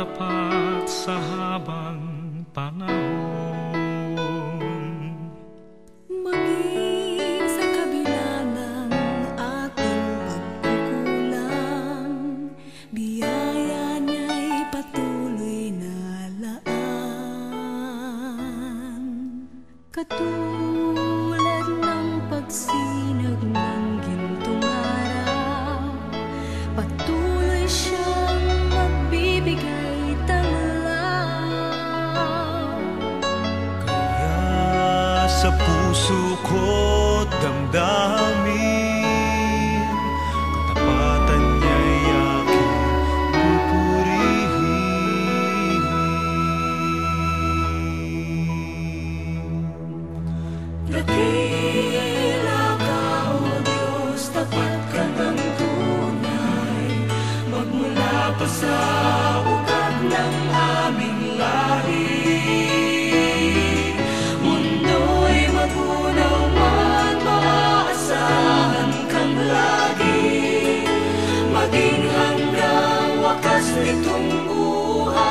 katapat sa habang panahon. Maging sa kabila ng ating pagkukulang, biyaya niya'y patuloy na laan. Katulad ng pagsinag ng gintong araw, patuloy siyang magbibigay tanglaw. Kaya sa puso ko't damdamin, katapatan niya'y aking pupurihin. Dakila ka, O Diyos, tapat ka ng tunay, magmula pa sa ugat ng aming lahi. Mundo'y magunaw man, maaasahan kang lagi, maging hanggang wakas nitong buhay.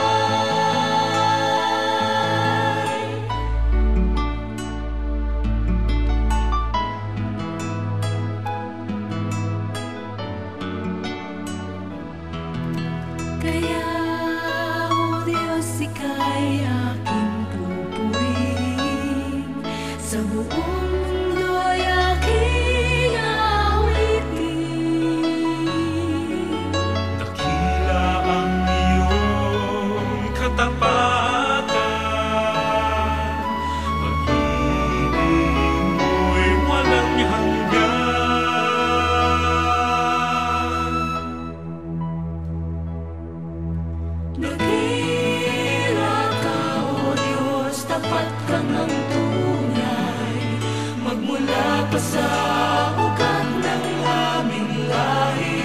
Kaya, O Diyos, ika'y aking pupurihin, sa buong mundo'y aking awitin. Dakila ang iyong katapatan, pag-ibig mo'y walang hanggan. Dakila ka, O Diyos, tapat ka ng tunay, magmula pa sa ugat ng aming lahi.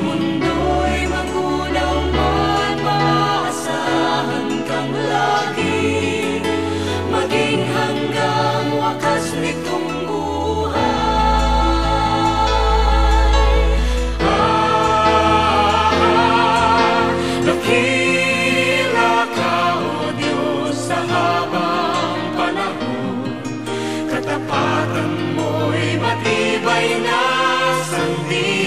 Mundo'y magunaw man, maaasahan kang lagi, maging hanggang wakas nitong buhay. Dakila ka, O Diyos, sa habang panahon, katapatan mo'y matibay na sandigan.